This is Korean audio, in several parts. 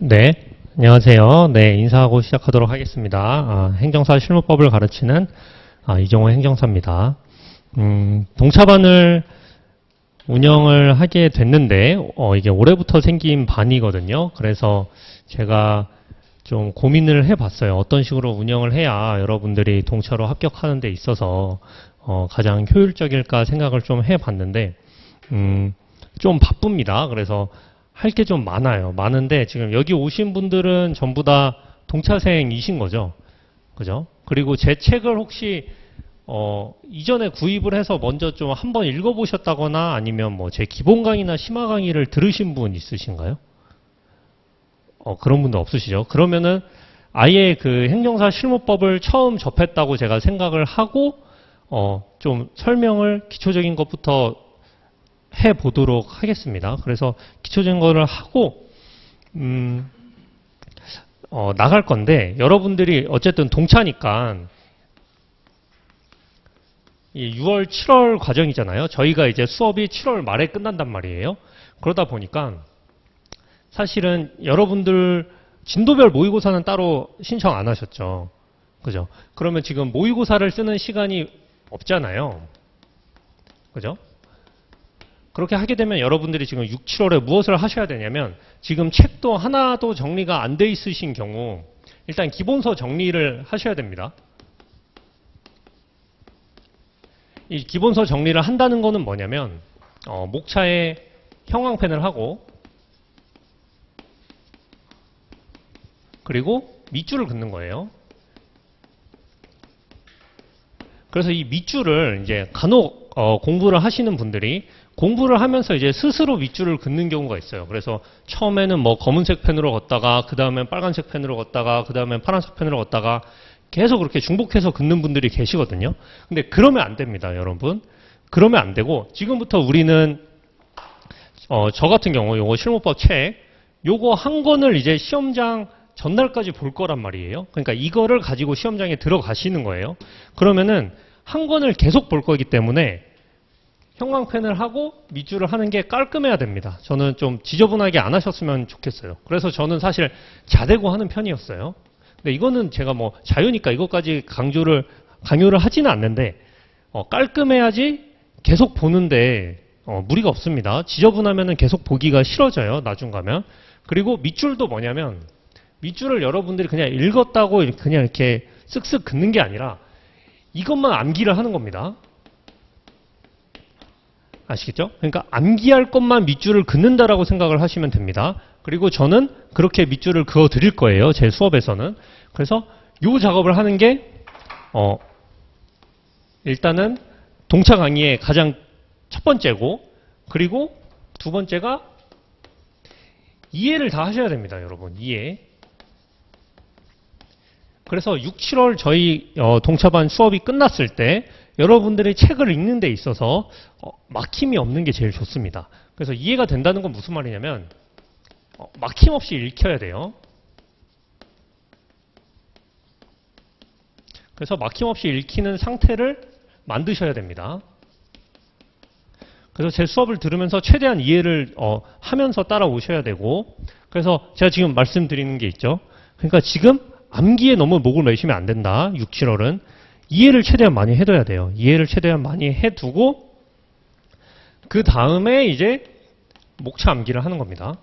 네, 안녕하세요. 네, 인사하고 시작하도록 하겠습니다. 행정사 실무법을 가르치는 이종호 행정사입니다. 동차반을 운영을 하게 됐는데 이게 올해부터 생긴 반이거든요. 그래서 제가 좀 고민을 해봤어요. 어떤 식으로 운영을 해야 여러분들이 동차로 합격하는 데 있어서 가장 효율적일까 생각을 좀 해봤는데 좀 바쁩니다. 그래서 할 게 좀 많아요. 많은데 지금 여기 오신 분들은 전부 다 동차생이신 거죠. 그죠? 그리고 제 책을 혹시 이전에 구입을 해서 먼저 좀 한번 읽어보셨다거나 아니면 뭐 제 기본 강의나 심화 강의를 들으신 분 있으신가요? 그런 분도 없으시죠? 그러면은 아예 그 행정사 실무법을 처음 접했다고 제가 생각을 하고 좀 설명을 기초적인 것부터 해보도록 하겠습니다. 그래서 기초적인 거를 하고 나갈 건데 여러분들이 어쨌든 동차니까 이 6월, 7월 과정이잖아요. 저희가 이제 수업이 7월 말에 끝난단 말이에요. 그러다 보니까 사실은 여러분들 진도별 모의고사는 따로 신청 안 하셨죠. 그죠? 그러면 지금 모의고사를 쓰는 시간이 없잖아요. 그죠? 그렇게 하게 되면 여러분들이 지금 6, 7월에 무엇을 하셔야 되냐면 지금 책도 하나도 정리가 안 돼 있으신 경우 일단 기본서 정리를 하셔야 됩니다. 이 기본서 정리를 한다는 거는 뭐냐면 목차에 형광펜을 하고 그리고 밑줄을 긋는 거예요. 그래서 이 밑줄을 이제 간혹 공부를 하시는 분들이 공부를 하면서 이제 스스로 밑줄을 긋는 경우가 있어요. 그래서 처음에는 뭐 검은색 펜으로 걷다가 그 다음엔 빨간색 펜으로 걷다가 그 다음엔 파란색 펜으로 걷다가 계속 그렇게 중복해서 긋는 분들이 계시거든요. 근데 그러면 안 됩니다, 여러분. 그러면 안 되고 지금부터 우리는 저 같은 경우 요거 실무법 책 요거 한 권을 이제 시험장 전날까지 볼 거란 말이에요. 그러니까 이거를 가지고 시험장에 들어가시는 거예요. 그러면은 한 권을 계속 볼 거기 때문에 형광펜을 하고 밑줄을 하는 게 깔끔해야 됩니다. 저는 좀 지저분하게 안 하셨으면 좋겠어요. 그래서 저는 사실 자대고 하는 편이었어요. 근데 이거는 제가 뭐 자유니까 이것까지 강요를 하지는 않는데 깔끔해야지 계속 보는데 무리가 없습니다. 지저분하면은 계속 보기가 싫어져요. 나중 가면. 그리고 밑줄도 뭐냐면 밑줄을 여러분들이 그냥 읽었다고 그냥 이렇게 쓱쓱 긋는 게 아니라 이것만 암기를 하는 겁니다. 아시겠죠? 그러니까 암기할 것만 밑줄을 긋는다라고 생각을 하시면 됩니다. 그리고 저는 그렇게 밑줄을 그어 드릴 거예요. 제 수업에서는. 그래서 이 작업을 하는 게 일단은 동차 강의의 가장 첫 번째고 그리고 두 번째가 이해를 다 하셔야 됩니다. 여러분. 이해. 그래서 6, 7월 저희 동차반 수업이 끝났을 때 여러분들이 책을 읽는 데 있어서 막힘이 없는 게 제일 좋습니다. 그래서 이해가 된다는 건 무슨 말이냐면 막힘 없이 읽혀야 돼요. 그래서 막힘 없이 읽히는 상태를 만드셔야 됩니다. 그래서 제 수업을 들으면서 최대한 이해를 하면서 따라오셔야 되고 그래서 제가 지금 말씀드리는 게 있죠. 그러니까 지금 암기에 너무 목을 매시면 안 된다. 6, 7월은. 이해를 최대한 많이 해둬야 돼요. 이해를 최대한 많이 해두고 그 다음에 이제 목차 암기를 하는 겁니다.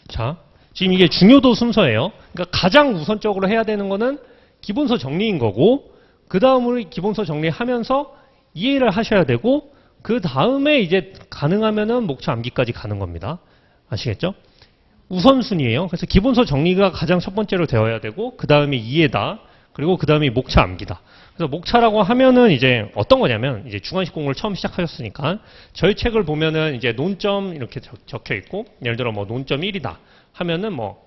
자, 지금 이게 중요도 순서예요. 그러니까 가장 우선적으로 해야 되는 거는 기본서 정리인 거고 그 다음으로 기본서 정리하면서 이해를 하셔야 되고 그 다음에 이제 가능하면은 목차 암기까지 가는 겁니다. 아시겠죠? 우선순위예요. 그래서 기본서 정리가 가장 첫 번째로 되어야 되고 그 다음에 이해다. 그리고 그 다음에 목차 암기다. 그래서 목차라고 하면은 이제 어떤 거냐면 이제 중간식 공부를 처음 시작하셨으니까 저희 책을 보면은 이제 논점 이렇게 적혀 있고 예를 들어 뭐 논점 1이다 하면은 뭐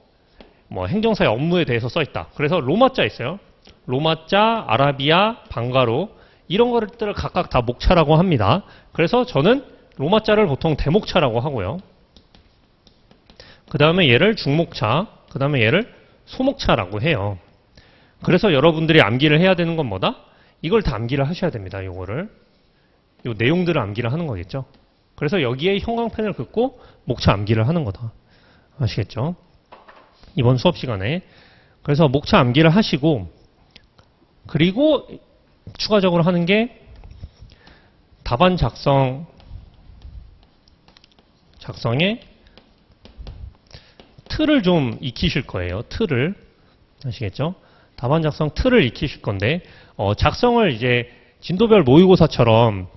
행정사의 업무에 대해서 써 있다. 그래서 로마자 있어요. 로마자, 아라비아, 방가로 이런 것들을 각각 다 목차라고 합니다. 그래서 저는 로마자를 보통 대목차라고 하고요. 그 다음에 얘를 중목차, 그 다음에 얘를 소목차라고 해요. 그래서 여러분들이 암기를 해야 되는 건 뭐다? 이걸 다 암기를 하셔야 됩니다. 요거를. 요 내용들을 암기를 하는 거겠죠. 그래서 여기에 형광펜을 긋고 목차 암기를 하는 거다. 아시겠죠? 이번 수업 시간에. 그래서 목차 암기를 하시고, 그리고 추가적으로 하는 게 답안 작성에 틀을 좀 익히실 거예요. 틀을. 아시겠죠? 답안 작성 틀을 익히실 건데, 작성을 이제 진도별 모의고사처럼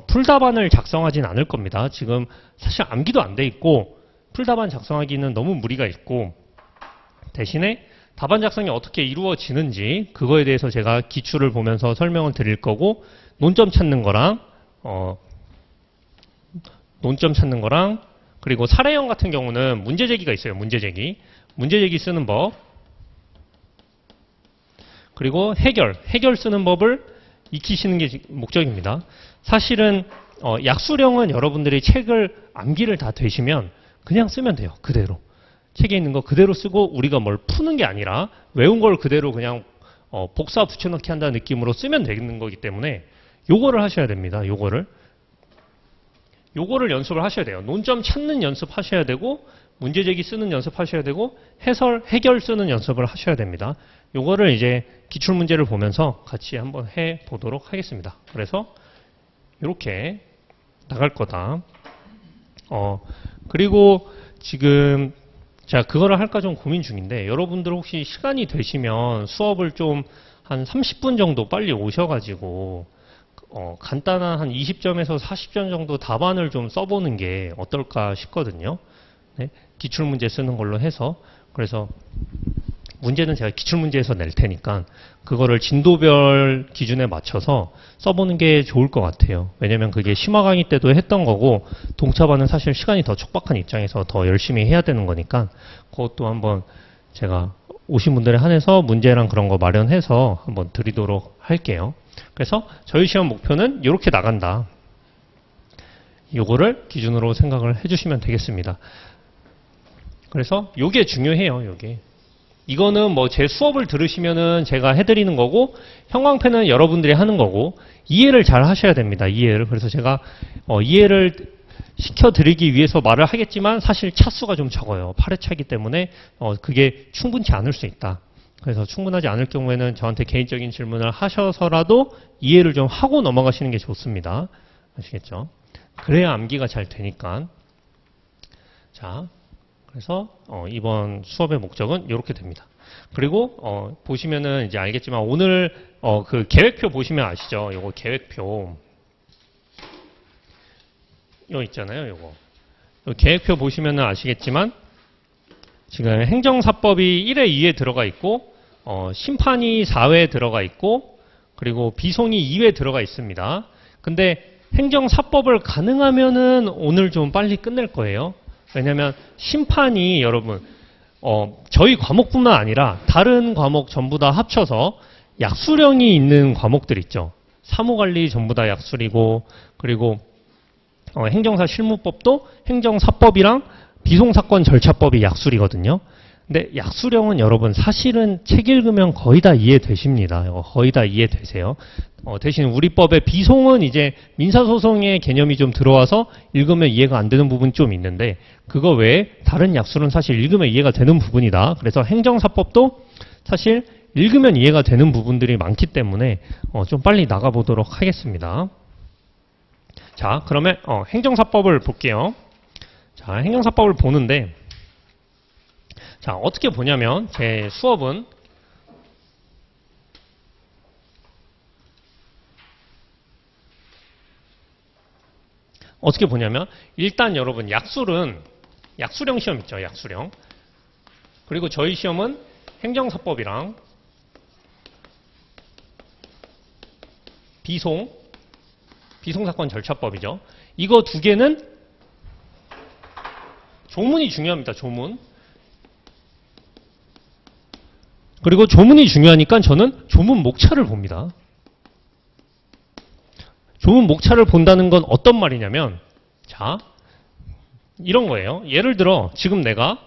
풀답안을 작성하진 않을 겁니다. 지금 사실 암기도 안 돼 있고 풀답안 작성하기는 너무 무리가 있고, 대신에 답안 작성이 어떻게 이루어지는지 그거에 대해서 제가 기출을 보면서 설명을 드릴 거고, 논점 찾는 거랑 그리고 사례형 같은 경우는 문제 제기가 있어요. 문제 제기 쓰는 법, 그리고 해결 쓰는 법을 익히시는 게 목적입니다. 사실은 약수령은 여러분들이 책을 암기를 다 되시면 그냥 쓰면 돼요. 그대로. 책에 있는 거 그대로 쓰고 우리가 뭘 푸는 게 아니라 외운 걸 그대로 그냥 복사 붙여넣기 한다는 느낌으로 쓰면 되는 거기 때문에 요거를 하셔야 됩니다. 요거를 연습을 하셔야 돼요. 논점 찾는 연습하셔야 되고, 문제 제기 쓰는 연습하셔야 되고, 해결 쓰는 연습을 하셔야 됩니다. 요거를 이제 기출 문제를 보면서 같이 한번 해 보도록 하겠습니다. 그래서 이렇게 나갈 거다. 그리고 지금 제가 그거를 할까 좀 고민 중인데, 여러분들 혹시 시간이 되시면 수업을 좀 한 30분 정도 빨리 오셔가지고 간단한 한 20점에서 40점 정도 답안을 좀 써보는 게 어떨까 싶거든요. 네? 기출문제 쓰는 걸로 해서. 그래서 문제는 제가 기출문제에서 낼 테니까 그거를 진도별 기준에 맞춰서 써보는 게 좋을 것 같아요. 왜냐면 그게 심화 강의 때도 했던 거고, 동차반은 사실 시간이 더 촉박한 입장에서 더 열심히 해야 되는 거니까 그것도 한번 제가 오신 분들에 한해서 문제랑 그런 거 마련해서 한번 드리도록 할게요. 그래서 저희 시험 목표는 이렇게 나간다. 요거를 기준으로 생각을 해주시면 되겠습니다. 그래서 요게 중요해요. 요게. 이거는 뭐 제 수업을 들으시면은 제가 해드리는 거고, 형광펜은 여러분들이 하는 거고, 이해를 잘 하셔야 됩니다. 이해를. 그래서 제가 이해를 시켜드리기 위해서 말을 하겠지만 사실 차수가 좀 적어요. 8회 차이기 때문에 그게 충분치 않을 수 있다. 그래서 충분하지 않을 경우에는 저한테 개인적인 질문을 하셔서라도 이해를 좀 하고 넘어가시는 게 좋습니다. 아시겠죠? 그래야 암기가 잘 되니까. 자, 그래서 이번 수업의 목적은 이렇게 됩니다. 그리고 보시면은 이제 알겠지만 오늘 그 계획표 보시면 아시죠? 요거 계획표. 이거 있잖아요, 요거. 요 계획표 보시면은 아시겠지만 지금 행정사법이 1회 2회 들어가 있고, 심판이 4회 들어가 있고, 그리고 비송이 2회 들어가 있습니다. 근데 행정사법을 가능하면은 오늘 좀 빨리 끝낼 거예요. 왜냐면 심판이 여러분, 저희 과목뿐만 아니라 다른 과목 전부 다 합쳐서 약수령이 있는 과목들 있죠. 사무관리 전부 다 약술이고, 그리고 행정사 실무법도 행정사법이랑 비송사건 절차법이 약술이거든요. 근데 약수령은 여러분 사실은 책 읽으면 거의 다 이해되십니다. 거의 다 이해되세요. 대신 우리 법의 비송은 이제 민사소송의 개념이 좀 들어와서 읽으면 이해가 안 되는 부분이 좀 있는데, 그거 외에 다른 약술은 사실 읽으면 이해가 되는 부분이다. 그래서 행정사법도 사실 읽으면 이해가 되는 부분들이 많기 때문에 좀 빨리 나가보도록 하겠습니다. 자, 그러면 행정사법을 볼게요. 자, 행정사법을 보는데, 자, 어떻게 보냐면 제 수업은 어떻게 보냐면, 일단 여러분 약수령 시험 있죠. 약수령. 그리고 저희 시험은 행정사법이랑 비송사건 절차법이죠. 이거 두 개는 조문이 중요합니다. 조문. 그리고 조문이 중요하니까 저는 조문 목차를 봅니다. 조문 목차를 본다는 건 어떤 말이냐면, 자, 이런 거예요. 예를 들어 지금 내가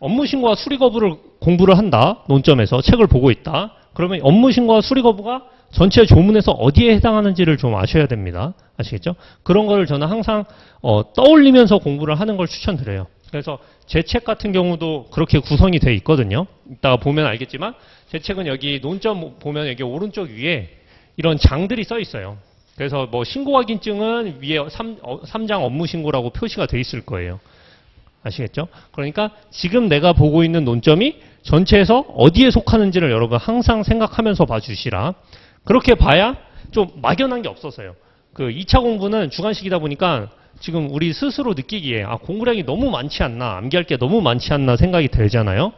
업무신고와 수리거부를 공부를 한다. 논점에서 책을 보고 있다. 그러면 업무신고와 수리거부가 전체 조문에서 어디에 해당하는지를 좀 아셔야 됩니다. 아시겠죠? 그런 거를 저는 항상 떠올리면서 공부를 하는 걸 추천드려요. 그래서 제 책 같은 경우도 그렇게 구성이 돼 있거든요. 이따가 보면 알겠지만 제 책은 여기 논점 보면 여기 오른쪽 위에 이런 장들이 써 있어요. 그래서 뭐 신고 확인증은 위에 3장 업무 신고라고 표시가 돼 있을 거예요. 아시겠죠? 그러니까 지금 내가 보고 있는 논점이 전체에서 어디에 속하는지를 여러분 항상 생각하면서 봐주시라. 그렇게 봐야 좀 막연한 게 없었어요. 그 2차 공부는 주관식이다 보니까 지금 우리 스스로 느끼기에 공부량이 너무 많지 않나, 암기할 게 너무 많지 않나 생각이 들잖아요.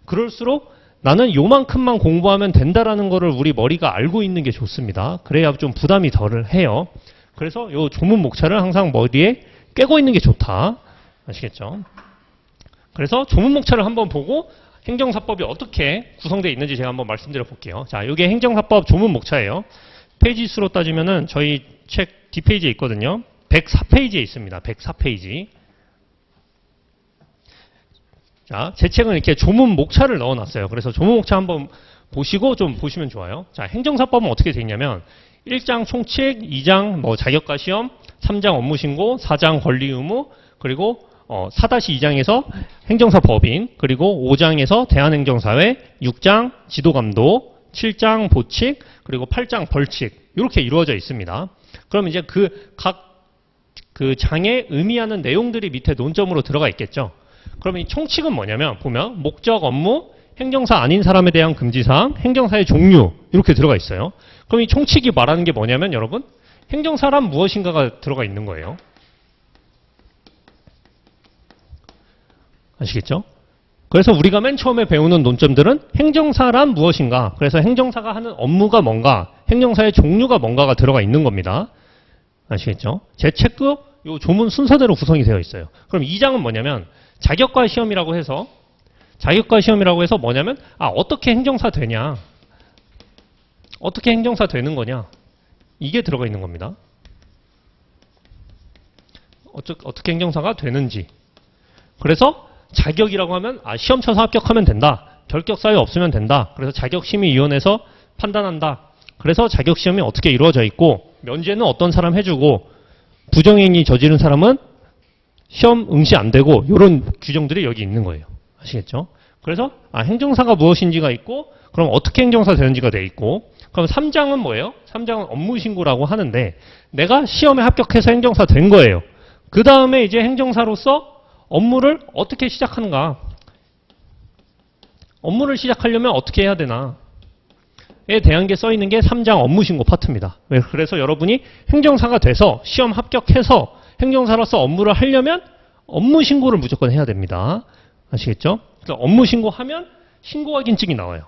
그럴수록 나는 요만큼만 공부하면 된다라는 거를 우리 머리가 알고 있는 게 좋습니다. 그래야 좀 부담이 덜 해요. 그래서 요 조문 목차를 항상 머리에 꿰고 있는 게 좋다. 아시겠죠? 그래서 조문 목차를 한번 보고 행정사법이 어떻게 구성되어 있는지 제가 한번 말씀드려 볼게요. 자, 이게 행정사법 조문 목차예요. 페이지 수로 따지면은 저희 책 뒷페이지에 있거든요. 104페이지에 있습니다. 104페이지. 자, 제 책은 이렇게 조문 목차를 넣어놨어요. 그래서 조문 목차 한번 보시고 좀 보시면 좋아요. 자, 행정사법은 어떻게 되어 있냐면 1장 총칙, 2장 뭐 자격과 시험, 3장 업무신고, 4장 권리의무, 그리고 4-2장에서 행정사 법인, 그리고 5장에서 대한행정사회, 6장 지도감독, 7장 보칙, 그리고 8장 벌칙 이렇게 이루어져 있습니다. 그럼 이제 그 장에 의미하는 내용들이 밑에 논점으로 들어가 있겠죠. 그러면 이 총칙은 뭐냐면 보면 목적, 업무, 행정사 아닌 사람에 대한 금지사항, 행정사의 종류 이렇게 들어가 있어요. 그럼 이 총칙이 말하는 게 뭐냐면 여러분 행정사란 무엇인가가 들어가 있는 거예요. 아시겠죠? 그래서 우리가 맨 처음에 배우는 논점들은 행정사란 무엇인가, 그래서 행정사가 하는 업무가 뭔가, 행정사의 종류가 뭔가가 들어가 있는 겁니다. 아시겠죠? 제 책도 이 조문 순서대로 구성이 되어 있어요. 그럼 2장은 뭐냐면 자격과 시험이라고 해서 뭐냐면 어떻게 행정사 되냐, 어떻게 행정사 되는 거냐, 이게 들어가 있는 겁니다. 어떻게 행정사가 되는지. 그래서 자격이라고 하면 시험 쳐서 합격하면 된다. 결격 사유 없으면 된다. 그래서 자격심의위원회에서 판단한다. 그래서 자격시험이 어떻게 이루어져 있고 면제는 어떤 사람 해주고 부정행위 저지른 사람은 시험 응시 안 되고 이런 규정들이 여기 있는 거예요. 아시겠죠? 그래서 행정사가 무엇인지가 있고 그럼 어떻게 행정사 되는지가 돼 있고 그럼 3장은 뭐예요? 3장은 업무신고라고 하는데 내가 시험에 합격해서 행정사 된 거예요. 그 다음에 이제 행정사로서 업무를 어떻게 시작하는가? 업무를 시작하려면 어떻게 해야 되나? 에 대한 게 써 있는 게 3장 업무신고 파트입니다. 그래서 여러분이 행정사가 돼서 시험 합격해서 행정사로서 업무를 하려면 업무신고를 무조건 해야 됩니다. 아시겠죠? 그러니까 업무신고하면 신고확인증이 나와요.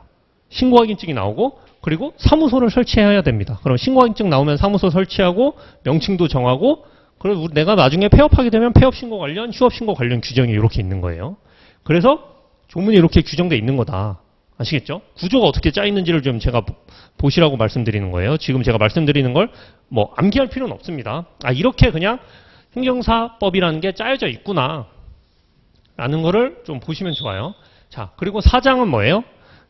신고확인증이 나오고 그리고 사무소를 설치해야 됩니다. 그럼 신고확인증 나오면 사무소 설치하고 명칭도 정하고 그리고 내가 나중에 폐업하게 되면 폐업신고 관련, 휴업신고 관련 규정이 이렇게 있는 거예요. 그래서 조문이 이렇게 규정되어 있는 거다. 아시겠죠? 구조가 어떻게 짜 있는지를 좀 제가 보시라고 말씀드리는 거예요. 지금 제가 말씀드리는 걸 뭐 암기할 필요는 없습니다. 이렇게 그냥 행정사법이라는 게 짜여져 있구나 라는 거를 좀 보시면 좋아요. 자, 그리고 4장은 뭐예요?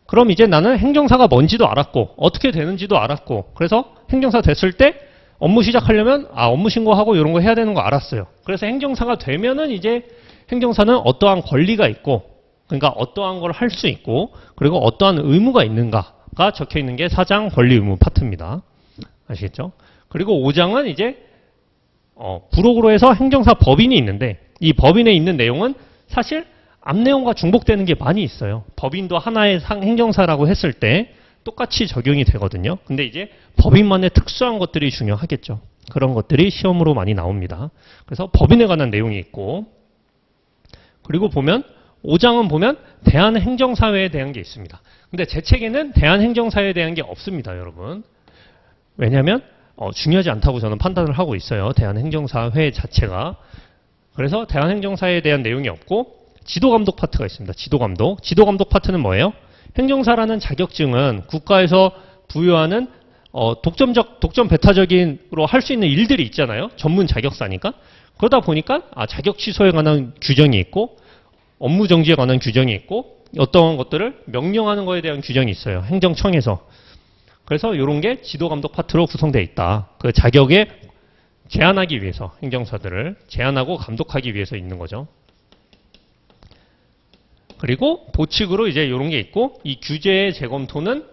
그럼 이제 나는 행정사가 뭔지도 알았고 어떻게 되는지도 알았고 그래서 행정사 됐을 때 업무 시작하려면 업무 신고하고 이런 거 해야 되는 거 알았어요. 그래서 행정사가 되면은 이제 행정사는 어떠한 권리가 있고 그러니까 어떠한 걸 할 수 있고 그리고 어떠한 의무가 있는가가 적혀 있는 게 4장 권리 의무 파트입니다. 아시겠죠? 그리고 5장은 이제 부록으로 해서 행정사 법인이 있는데 이 법인에 있는 내용은 사실 앞 내용과 중복되는 게 많이 있어요. 법인도 하나의 행정사라고 했을 때 똑같이 적용이 되거든요. 근데 이제 법인만의 특수한 것들이 중요하겠죠. 그런 것들이 시험으로 많이 나옵니다. 그래서 법인에 관한 내용이 있고 그리고 보면 5장은 보면 대한행정사회에 대한 게 있습니다. 근데 제 책에는 대한행정사회에 대한 게 없습니다, 여러분. 왜냐하면 중요하지 않다고 저는 판단을 하고 있어요. 대한행정사회 자체가. 그래서 대한행정사회에 대한 내용이 없고 지도감독 파트가 있습니다. 지도감독. 지도감독 파트는 뭐예요? 행정사라는 자격증은 국가에서 부여하는 독점 배타적인으로 할 수 있는 일들이 있잖아요. 전문 자격사니까. 그러다 보니까 자격 취소에 관한 규정이 있고 업무 정지에 관한 규정이 있고 어떠한 것들을 명령하는 거에 대한 규정이 있어요. 행정청에서. 그래서 이런 게 지도감독 파트로 구성되어 있다. 그 자격에 제한하기 위해서 행정사들을 제한하고 감독하기 위해서 있는 거죠. 그리고 보칙으로 이제 이런 게 있고 이 규제의 재검토는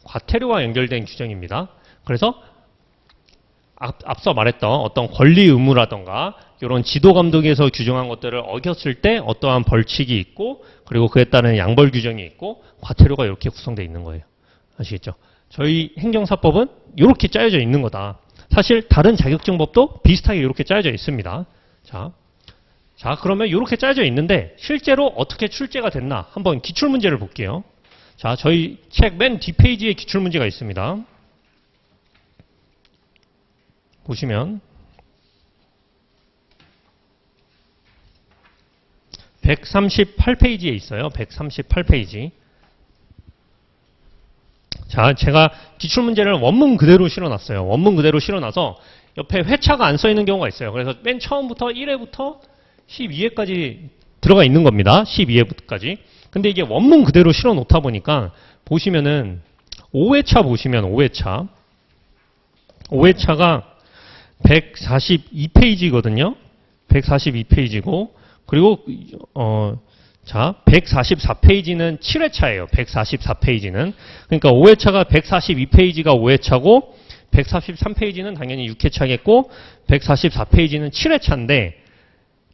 과태료와 연결된 규정입니다. 그래서 앞서 말했던 어떤 권리 의무라던가 이런 지도 감독에서 규정한 것들을 어겼을 때 어떠한 벌칙이 있고 그리고 그에 따른 양벌 규정이 있고 과태료가 이렇게 구성되어 있는 거예요. 아시겠죠? 저희 행정사법은 이렇게 짜여져 있는 거다. 사실 다른 자격증법도 비슷하게 이렇게 짜여져 있습니다. 자, 그러면 이렇게 짜여져 있는데 실제로 어떻게 출제가 됐나 한번 기출문제를 볼게요. 자, 저희 책 맨 뒷페이지에 기출문제가 있습니다. 보시면 138페이지에 있어요. 138페이지. 자, 제가 기출문제를 원문 그대로 실어놨어요. 원문 그대로 실어놔서 옆에 회차가 안 써 있는 경우가 있어요. 그래서 맨 처음부터 1회부터 12회까지 들어가 있는 겁니다. 12회까지. 근데 이게 원문 그대로 실어 놓다 보니까 보시면은 5회차 보시면 5회차가 142페이지거든요. 142페이지고 그리고 자, 144페이지는 7회차예요. 144페이지는. 그러니까 5회차가 142페이지가 5회차고 143페이지는 당연히 6회차겠고 144페이지는 7회차인데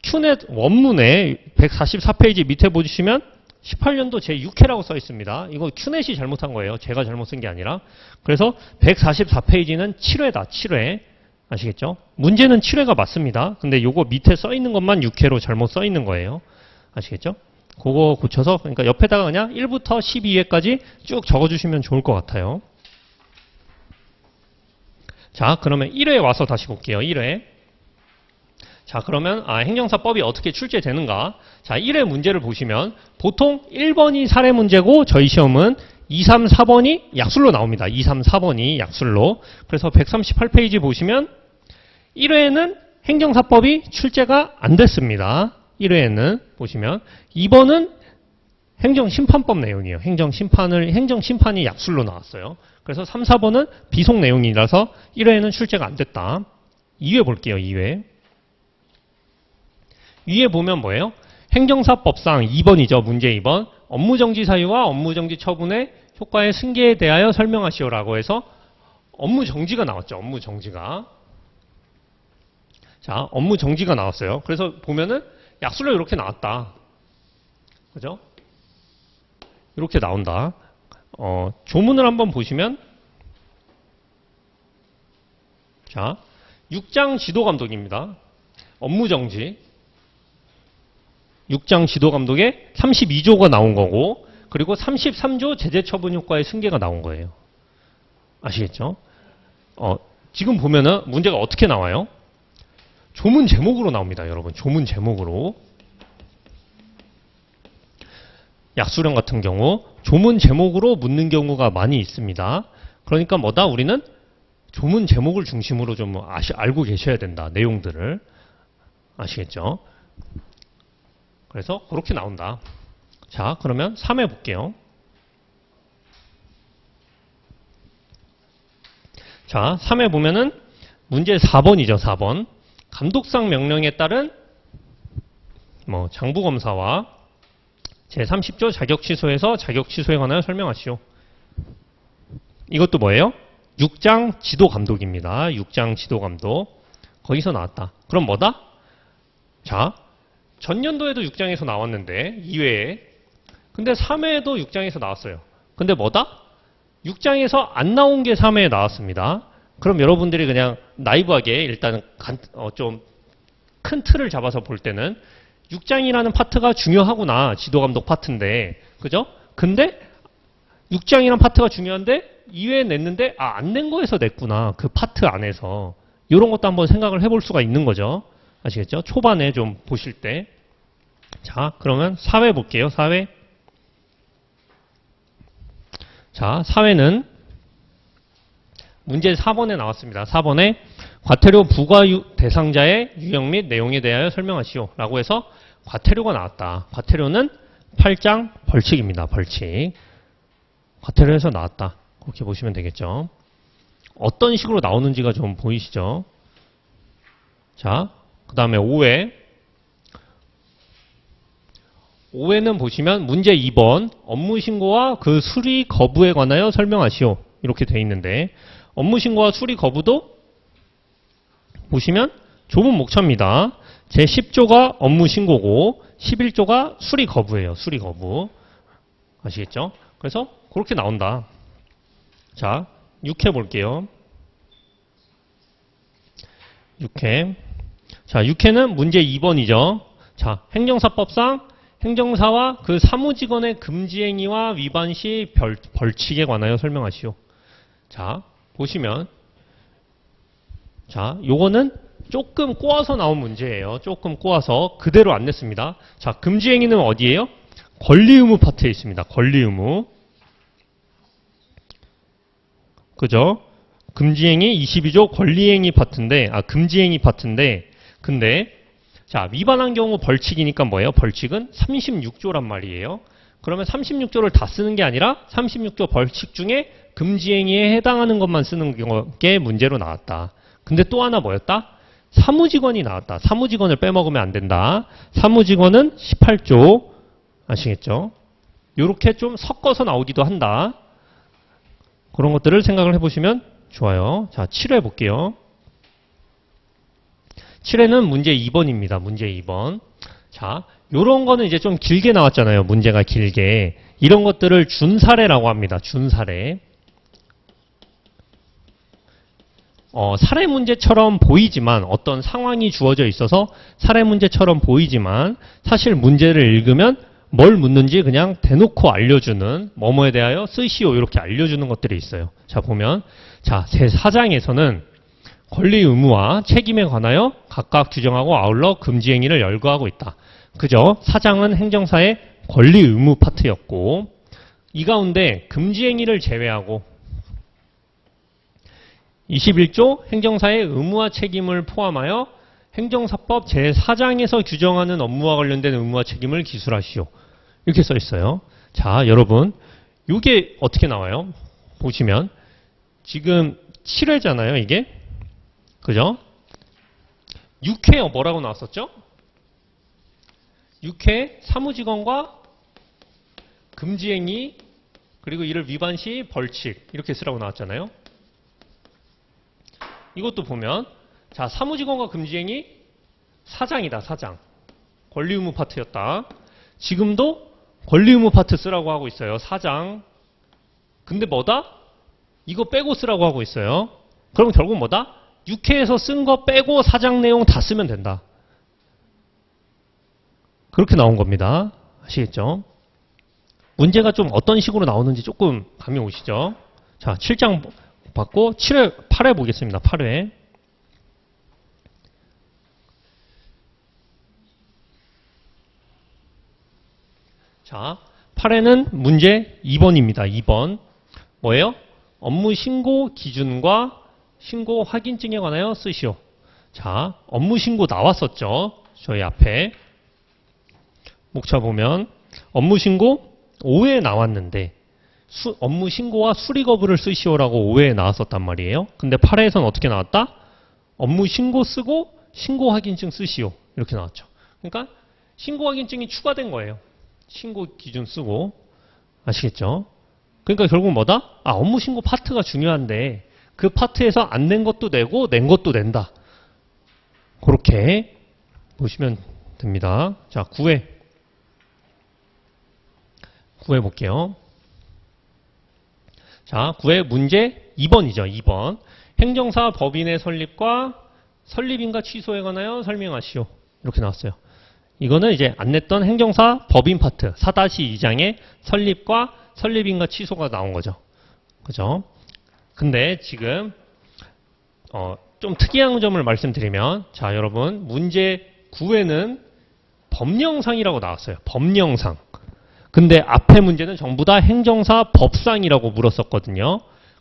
큐넷 원문에 144페이지 밑에 보시면 18년도 제6회라고 써 있습니다. 이거 큐넷이 잘못한 거예요. 제가 잘못 쓴 게 아니라. 그래서 144페이지는 7회다. 7회. 아시겠죠? 문제는 7회가 맞습니다. 근데 요거 밑에 써 있는 것만 6회로 잘못 써 있는 거예요. 아시겠죠? 그거 고쳐서 그러니까 옆에다가 그냥 1부터 12회까지 쭉 적어주시면 좋을 것 같아요. 자, 그러면 1회 와서 다시 볼게요. 1회. 자, 그러면 행정사법이 어떻게 출제되는가? 자, 1회 문제를 보시면 보통 1번이 사례 문제고 저희 시험은 2, 3, 4번이 약술로 나옵니다. 2, 3, 4번이 약술로. 그래서 138페이지 보시면 1회에는 행정사법이 출제가 안 됐습니다. 1회에는 보시면 2번은 행정심판법 내용이에요. 행정심판이 약술로 나왔어요. 그래서 3, 4번은 비속 내용이라서 1회에는 출제가 안 됐다. 2회 볼게요. 2회. 위에 보면 뭐예요? 행정사법상 2번이죠. 문제 2번. 업무정지 사유와 업무정지 처분의 효과의 승계에 대하여 설명하시오라고 해서 업무정지가 나왔죠. 업무정지가. 자, 업무정지가 나왔어요. 그래서 보면은 약술로 이렇게 나왔다. 그죠? 이렇게 나온다. 조문을 한번 보시면 자, 6장 지도감독입니다. 업무정지. 6장 지도감독에 32조가 나온 거고 그리고 33조 제재처분 효과의 승계가 나온 거예요. 아시겠죠? 지금 보면은 문제가 어떻게 나와요? 조문 제목으로 나옵니다. 여러분. 조문 제목으로. 약수령 같은 경우 조문 제목으로 묻는 경우가 많이 있습니다. 그러니까 뭐다? 우리는 조문 제목을 중심으로 좀 알고 계셔야 된다. 내용들을. 아시겠죠? 그래서 그렇게 나온다. 자, 그러면 3회 볼게요. 자, 3회 보면은 문제 4번이죠. 4번. 감독상 명령에 따른 장부검사와 제30조 자격 취소에서 자격 취소에 관하여 설명하시오. 이것도 뭐예요? 6장 지도감독입니다. 6장 지도감독. 거기서 나왔다. 그럼 뭐다? 자, 전년도에도 6장에서 나왔는데 2회에. 근데 3회에도 6장에서 나왔어요. 근데 뭐다? 6장에서 안 나온 게 3회에 나왔습니다. 그럼 여러분들이 그냥 나이브하게 일단 좀 큰 틀을 잡아서 볼 때는 6장이라는 파트가 중요하구나. 지도감독 파트인데. 그죠? 근데 6장이라는 파트가 중요한데 2회에 냈는데 안 낸 거에서 냈구나. 그 파트 안에서. 이런 것도 한번 생각을 해볼 수가 있는 거죠. 아시겠죠? 초반에 좀 보실 때. 자, 그러면 4회 볼게요. 4회. 자, 4회는 문제 4번에 나왔습니다. 4번에 과태료 부과 대상자의 유형 및 내용에 대하여 설명하시오. 라고 해서 과태료가 나왔다. 과태료는 8장 벌칙입니다. 벌칙. 과태료에서 나왔다. 그렇게 보시면 되겠죠. 어떤 식으로 나오는지가 좀 보이시죠? 자, 그 다음에 5회. 5회는 보시면 문제 2번 업무 신고와 그 수리 거부에 관하여 설명하시오. 이렇게 돼 있는데 업무 신고와 수리 거부도 보시면 조문 목차입니다. 제 10조가 업무 신고고 11조가 수리 거부예요. 수리 거부. 아시겠죠? 그래서 그렇게 나온다. 자, 6회 볼게요. 6회. 자, 6회는 문제 2번이죠. 자, 행정사법상 행정사와 그 사무직원의 금지행위와 위반 시 벌칙에 관하여 설명하시오. 자, 보시면 자, 요거는 조금 꼬아서 나온 문제예요. 조금 꼬아서 그대로 안 냈습니다. 자, 금지행위는 어디예요? 권리의무 파트에 있습니다. 권리의무. 그죠? 금지행위 22조 권리행위 파트인데, 금지행위 파트인데, 근데, 자, 위반한 경우 벌칙이니까 뭐예요? 벌칙은 36조란 말이에요. 그러면 36조를 다 쓰는 게 아니라 36조 벌칙 중에 금지행위에 해당하는 것만 쓰는 게 문제로 나왔다. 근데 또 하나 뭐였다? 사무직원이 나왔다. 사무직원을 빼먹으면 안 된다. 사무직원은 18조. 아시겠죠? 요렇게 좀 섞어서 나오기도 한다. 그런 것들을 생각을 해보시면 좋아요. 자, 7회 볼게요. 7회는 문제 2번입니다. 문제 2번. 자, 요런 거는 이제 좀 길게 나왔잖아요. 문제가 길게. 이런 것들을 준사례라고 합니다. 준사례. 사례 문제처럼 보이지만 어떤 상황이 주어져 있어서 사례 문제처럼 보이지만 사실 문제를 읽으면 뭘 묻는지 그냥 대놓고 알려주는 뭐뭐에 대하여 쓰시오 이렇게 알려주는 것들이 있어요. 자, 보면 자, 제4장에서는 권리 의무와 책임에 관하여 각각 규정하고 아울러 금지 행위를 열거하고 있다. 그죠? 4장은 행정사의 권리 의무 파트였고 이 가운데 금지 행위를 제외하고 21조 행정사의 의무와 책임을 포함하여 행정사법 제4장에서 규정하는 업무와 관련된 의무와 책임을 기술하시오. 이렇게 써 있어요. 자, 여러분, 이게 어떻게 나와요? 보시면 지금 7회잖아요, 이게. 그죠? 6회 뭐라고 나왔었죠? 6회 사무직원과 금지행위 그리고 이를 위반 시 벌칙 이렇게 쓰라고 나왔잖아요. 이것도 보면 자, 사무직원과 금지행위 4장이다. 4장. 권리의무 파트였다. 지금도 권리의무 파트 쓰라고 하고 있어요. 4장. 근데 뭐다? 이거 빼고 쓰라고 하고 있어요. 그럼 결국 뭐다? 6회에서 쓴 거 빼고 4장 내용 다 쓰면 된다. 그렇게 나온 겁니다. 아시겠죠? 문제가 좀 어떤 식으로 나오는지 조금 감이 오시죠? 자, 7장 받고 7회, 8회 보겠습니다. 8회. 자, 8회는 문제 2번입니다. 2번. 뭐예요? 업무 신고 기준과 신고 확인증에 관하여 쓰시오. 자, 업무 신고 나왔었죠? 저희 앞에. 목차 보면 업무 신고 5회에 나왔는데 업무 신고와 수리 거부를 쓰시오라고 5회에 나왔었단 말이에요. 근데 8회에서는 어떻게 나왔다? 업무 신고 쓰고 신고 확인증 쓰시오. 이렇게 나왔죠. 그러니까 신고 확인증이 추가된 거예요. 신고 기준 쓰고. 아시겠죠? 그러니까 결국 뭐다? 업무 신고 파트가 중요한데 그 파트에서 안 낸 것도 내고 낸 것도 낸다. 그렇게 보시면 됩니다. 자, 9회. 9회 볼게요. 자, 9회 문제 2번이죠. 2번. 행정사 법인의 설립과 설립인가 취소에 관하여 설명하시오. 이렇게 나왔어요. 이거는 이제 안 냈던 행정사 법인 파트 4-2장의 설립과 설립인가 취소가 나온 거죠. 그죠? 근데 지금 좀 특이한 점을 말씀드리면 자, 여러분 문제 9회는 법령상이라고 나왔어요. 법령상. 근데 앞에 문제는 전부 다 행정사 법상이라고 물었었거든요.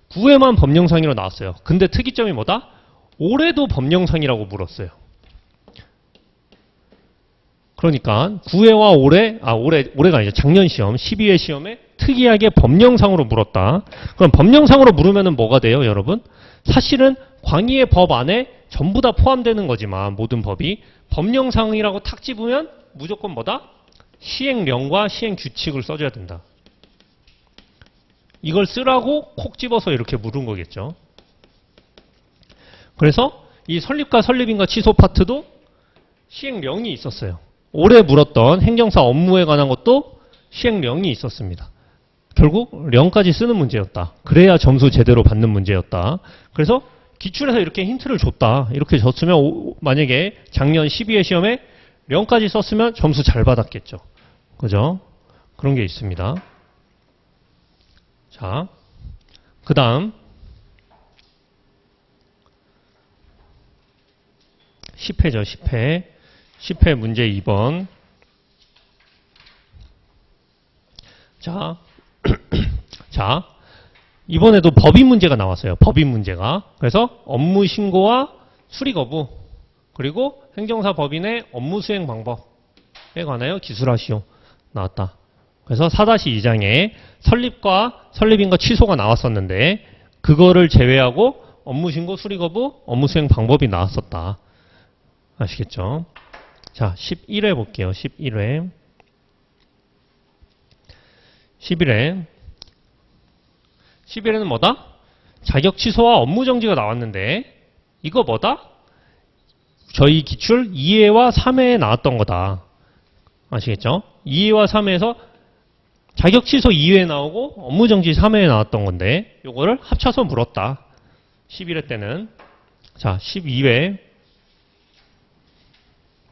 9회만 법령상이라고 나왔어요. 근데 특이점이 뭐다? 올해도 법령상이라고 물었어요. 그러니까 9회와 올해가 아니죠. 작년 시험, 12회 시험에 특이하게 법령상으로 물었다. 그럼 법령상으로 물으면은 뭐가 돼요, 여러분? 사실은 광의의 법 안에 전부 다 포함되는 거지만 모든 법이 법령상이라고 탁 집으면 무조건 뭐다? 시행령과 시행규칙을 써줘야 된다. 이걸 쓰라고 콕 집어서 이렇게 물은 거겠죠. 그래서 이 설립과 설립인과 취소 파트도 시행령이 있었어요. 올해 물었던 행정사 업무에 관한 것도 시행령이 있었습니다. 결국 령까지 쓰는 문제였다. 그래야 점수 제대로 받는 문제였다. 그래서 기출에서 이렇게 힌트를 줬다. 이렇게 줬으면 만약에 작년 12회 시험에 령까지 썼으면 점수 잘 받았겠죠. 그죠? 그런 게 있습니다. 자, 그 다음 10회죠. 10회. 10회 문제 2번. 자, 자, 이번에도 법인 문제가 나왔어요. 법인 문제가. 그래서 업무 신고와 수리 거부, 그리고 행정사 법인의 업무 수행 방법에 관하여 기술하시오. 나왔다. 그래서 4-2장에 설립과 설립인과 취소가 나왔었는데 그거를 제외하고 업무 신고, 수리 거부, 업무 수행 방법이 나왔었다. 아시겠죠? 자, 11회 볼게요. 11회. 11회는 뭐다? 자격 취소와 업무 정지가 나왔는데 이거 뭐다? 저희 기출 2회와 3회에 나왔던 거다. 아시겠죠? 2회와 3회에서 자격 취소 2회에 나오고 업무 정지 3회에 나왔던 건데 요거를 합쳐서 물었다. 11회 때는. 자, 12회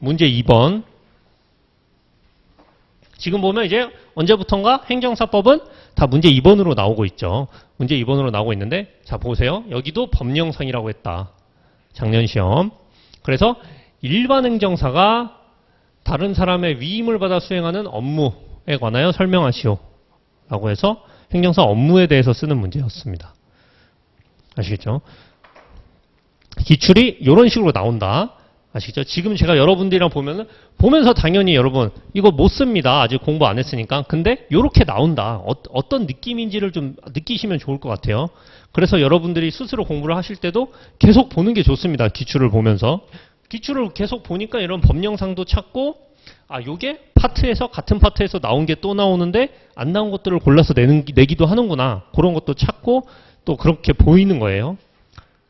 문제 2번. 지금 보면 이제 언제부턴가 행정사법은 다 문제 2번으로 나오고 있죠. 문제 2번으로 나오고 있는데 자 보세요. 여기도 법령상이라고 했다. 작년 시험. 그래서 일반 행정사가 다른 사람의 위임을 받아 수행하는 업무에 관하여 설명하시오. 라고 해서 행정사 업무에 대해서 쓰는 문제였습니다. 아시겠죠? 기출이 이런 식으로 나온다. 아시겠죠? 지금 제가 여러분들이랑 보면서 당연히 여러분 이거 못 씁니다. 아직 공부 안 했으니까. 근데 이렇게 나온다. 어떤 느낌인지를 좀 느끼시면 좋을 것 같아요. 그래서 여러분들이 스스로 공부를 하실 때도 계속 보는 게 좋습니다. 기출을 보면서. 기출을 계속 보니까 이런 법령상도 찾고 아 요게 같은 파트에서 나온 게 또 나오는데 안 나온 것들을 골라서 내기도 하는구나. 그런 것도 찾고 또 그렇게 보이는 거예요.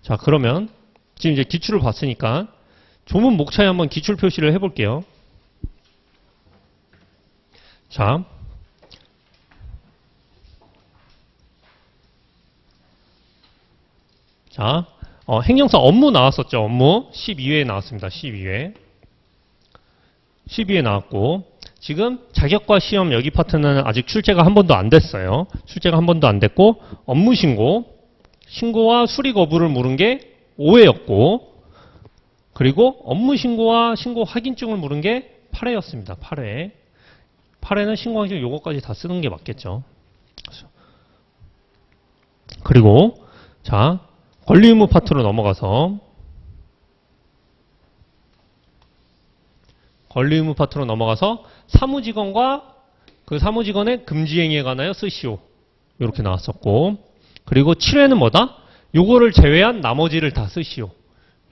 자 그러면 지금 이제 기출을 봤으니까 조문 목차에 한번 기출 표시를 해볼게요. 자, 행정사 업무 나왔었죠. 업무 12회에 나왔습니다. 12회. 12회 나왔고 지금 자격과 시험 여기 파트는 아직 출제가 한 번도 안 됐어요. 출제가 한 번도 안 됐고 업무 신고와 수리 거부를 물은 게 5회였고 그리고 업무 신고와 신고 확인증을 물은 게 8회였습니다. 8회. 8회는 신고 확인증 요거까지 다 쓰는 게 맞겠죠. 그리고 자 권리 의무 파트로 넘어가서 사무직원과 그 사무직원의 금지행위에 관하여 쓰시오. 이렇게 나왔었고 그리고 7회는 뭐다? 요거를 제외한 나머지를 다 쓰시오.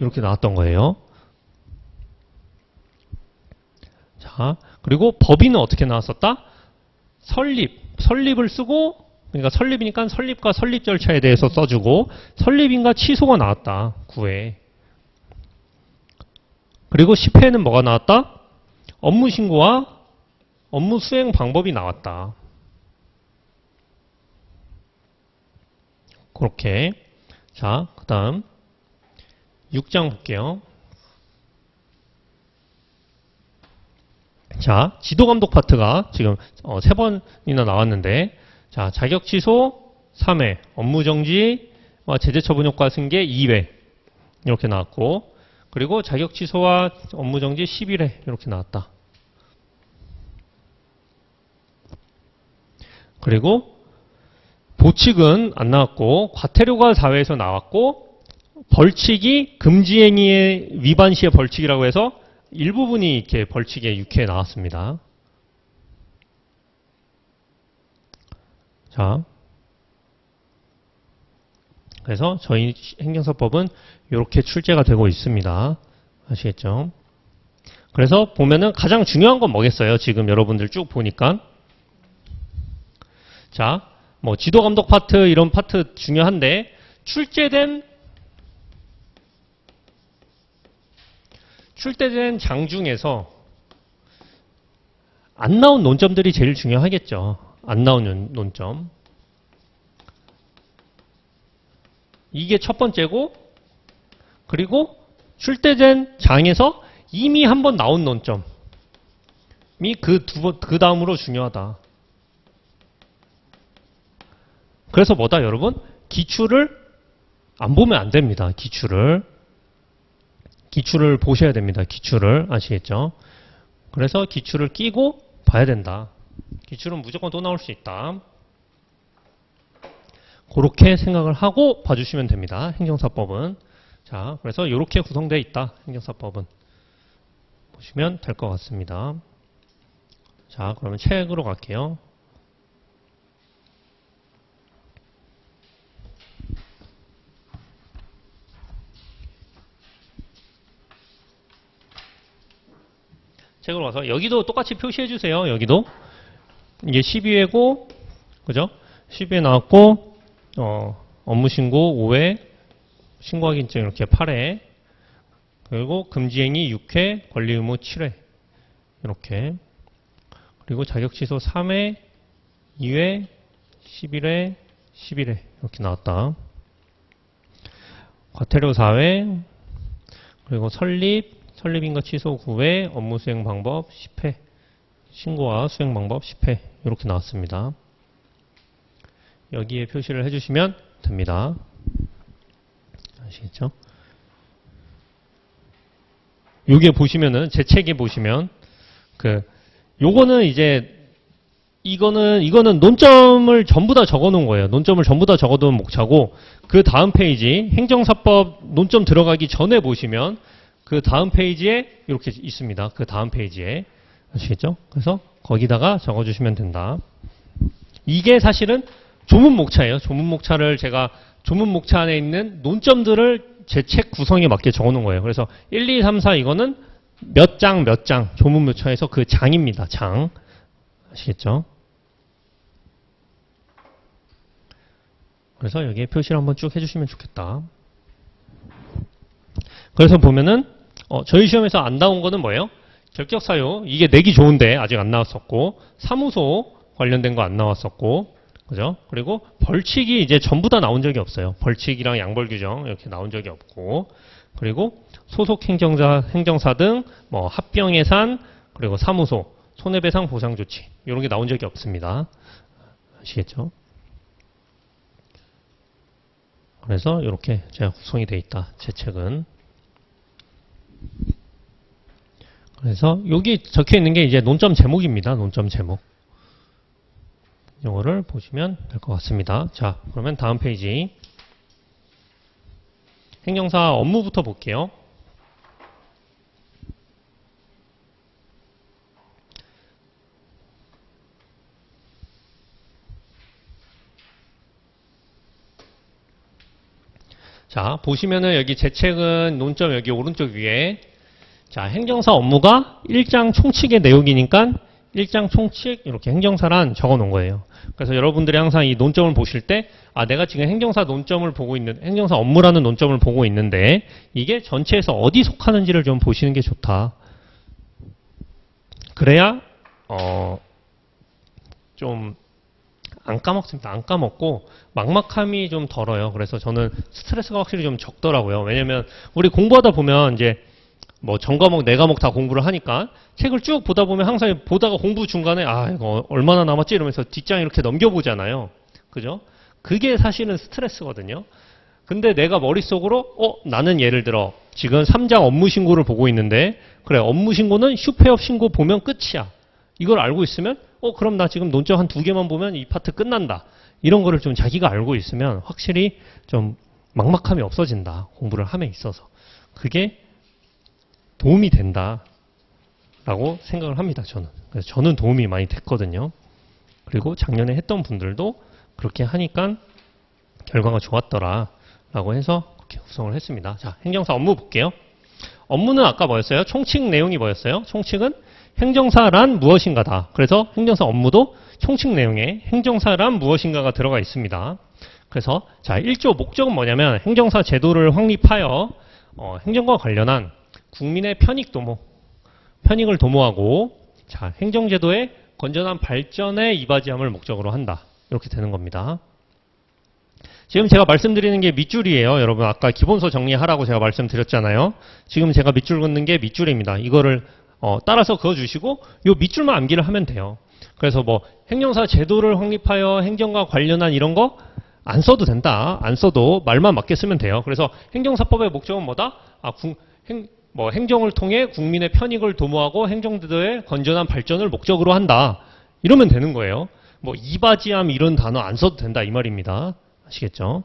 이렇게 나왔던 거예요. 자, 그리고 법인은 어떻게 나왔었다? 설립을 쓰고, 그러니까 설립이니까 설립과 설립 절차에 대해서 써주고, 설립인과 취소가 나왔다. 9회. 그리고 10회는 뭐가 나왔다? 업무 신고와 업무 수행 방법이 나왔다. 그렇게. 자, 그 다음. 6장 볼게요. 자, 지도감독 파트가 지금 3번이나 나왔는데, 자, 자격 취소 3회, 업무 정지와 제재 처분 효과 승계 2회 이렇게 나왔고, 그리고 자격 취소와 업무 정지 11회 이렇게 나왔다. 그리고 보칙은 안 나왔고, 과태료가 4회에서 나왔고, 벌칙이 금지행위의 위반 시의 벌칙이라고 해서 일부분이 이렇게 벌칙에 6회 나왔습니다. 자, 그래서 저희 행정사법은 이렇게 출제가 되고 있습니다. 아시겠죠? 그래서 보면은 가장 중요한 건 뭐겠어요? 지금 여러분들 쭉 보니까. 자, 뭐 지도감독 파트 이런 파트 중요한데 출제된 장 중에서 안 나온 논점들이 제일 중요하겠죠. 안 나온 논점. 이게 첫 번째고, 그리고 출제된 장에서 이미 한번 나온 논점이 그 다음으로 중요하다. 그래서 뭐다, 여러분? 기출을 안 보면 안 됩니다. 기출을 보셔야 됩니다. 기출을. 아시겠죠? 그래서 기출을 끼고 봐야 된다. 기출은 무조건 또 나올 수 있다. 그렇게 생각을 하고 봐주시면 됩니다. 행정사법은. 자, 그래서 이렇게 구성되어 있다. 행정사법은. 보시면 될 것 같습니다. 자, 그러면 책으로 갈게요. 책으로 가서 여기도 똑같이 표시해 주세요. 여기도 이게 12회고 그죠? 12회 나왔고 업무신고 5회 신고확인증 이렇게 8회 그리고 금지행위 6회 권리의무 7회 이렇게 그리고 자격취소 3회 2회 11회 11회 이렇게 나왔다. 과태료 4회 그리고 설립인가 취소 9회, 업무 수행 방법 10회, 신고와 수행 방법 10회 이렇게 나왔습니다. 여기에 표시를 해주시면 됩니다. 아시겠죠? 여기에 보시면은 제 책에 보시면 요거는 이제 이거는 논점을 전부 다 적어놓은 거예요. 논점을 전부 다 적어놓은 목차고 그 다음 페이지 행정사법 논점 들어가기 전에 보시면. 그 다음 페이지에 이렇게 있습니다. 그 다음 페이지에. 아시겠죠? 그래서 거기다가 적어주시면 된다. 이게 사실은 조문 목차예요. 조문 목차를 제가 조문 목차 안에 있는 논점들을 제 책 구성에 맞게 적어놓은 거예요. 그래서 1, 2, 3, 4 이거는 몇 장 조문 목차에서 그 장입니다. 장. 아시겠죠? 그래서 여기에 표시를 한번 쭉 해주시면 좋겠다. 그래서 보면은 저희 시험에서 안 나온 거는 뭐예요? 결격사유 이게 내기 좋은데 아직 안 나왔었고 사무소 관련된 거 안 나왔었고 그죠? 그리고 벌칙이 이제 전부 다 나온 적이 없어요. 벌칙이랑 양벌 규정 이렇게 나온 적이 없고 그리고 소속 행정사 등 뭐 합병 예산 그리고 사무소 손해배상 보상 조치 이런 게 나온 적이 없습니다. 아시겠죠? 그래서 이렇게 제가 구성이 되어 있다. 제 책은. 그래서 여기 적혀 있는 게 이제 논점 제목입니다. 논점 제목. 이거를 보시면 될 것 같습니다. 자, 그러면 다음 페이지. 행정사 업무부터 볼게요. 자, 보시면은 여기 제 책은 논점 여기 오른쪽 위에 자, 행정사 업무가 1장 총칙의 내용이니까 1장 총칙 이렇게 행정사란 적어 놓은 거예요. 그래서 여러분들이 항상 이 논점을 보실 때 내가 지금 행정사 논점을 보고 있는 행정사 업무라는 논점을 보고 있는데 이게 전체에서 어디 속하는지를 좀 보시는 게 좋다. 그래야 좀 안 까먹습니다. 안 까먹고 막막함이 좀 덜어요. 그래서 저는 스트레스가 확실히 좀 적더라고요. 왜냐면 우리 공부하다 보면 이제 뭐 전과목, 내과목 다 공부를 하니까 책을 쭉 보다 보면 항상 보다가 공부 중간에 이거 얼마나 남았지 이러면서 뒷장 이렇게 넘겨보잖아요. 그죠? 그게 사실은 스트레스거든요. 근데 내가 머릿속으로 나는 예를 들어 지금 3장 업무신고를 보고 있는데 그래 업무신고는 슈페업 신고 보면 끝이야. 이걸 알고 있으면 그럼 나 지금 논점 한 2개만 보면 이 파트 끝난다. 이런 거를 좀 자기가 알고 있으면 확실히 좀 막막함이 없어진다. 공부를 함에 있어서. 그게 도움이 된다. 라고 생각을 합니다, 저는. 그래서 저는 도움이 많이 됐거든요. 그리고 작년에 했던 분들도 그렇게 하니까 결과가 좋았더라 라고 해서 그렇게 구성을 했습니다. 자, 행정사 업무 볼게요. 업무는 아까 뭐였어요? 총칙 내용이 뭐였어요? 총칙은 행정사란 무엇인가다. 그래서 행정사 업무도 총칙 내용에 행정사란 무엇인가가 들어가 있습니다. 그래서 자, 1조 목적은 뭐냐면 행정사 제도를 확립하여 행정과 관련한 국민의 편익을 도모하고 자, 행정제도의 건전한 발전에 이바지함을 목적으로 한다. 이렇게 되는 겁니다. 지금 제가 말씀드리는 게 밑줄이에요. 여러분 아까 기본서 정리하라고 제가 말씀드렸잖아요. 지금 제가 밑줄 긋는 게 밑줄입니다. 이거를 따라서 그어주시고 이 밑줄만 암기를 하면 돼요. 그래서 뭐 행정사 제도를 확립하여 행정과 관련한 이런 거 안 써도 된다. 안 써도 말만 맞게 쓰면 돼요. 그래서 행정사법의 목적은 뭐다? 행정을 통해 국민의 편익을 도모하고 행정제도의 건전한 발전을 목적으로 한다. 이러면 되는 거예요. 뭐 이바지함 이런 단어 안 써도 된다 이 말입니다. 아시겠죠?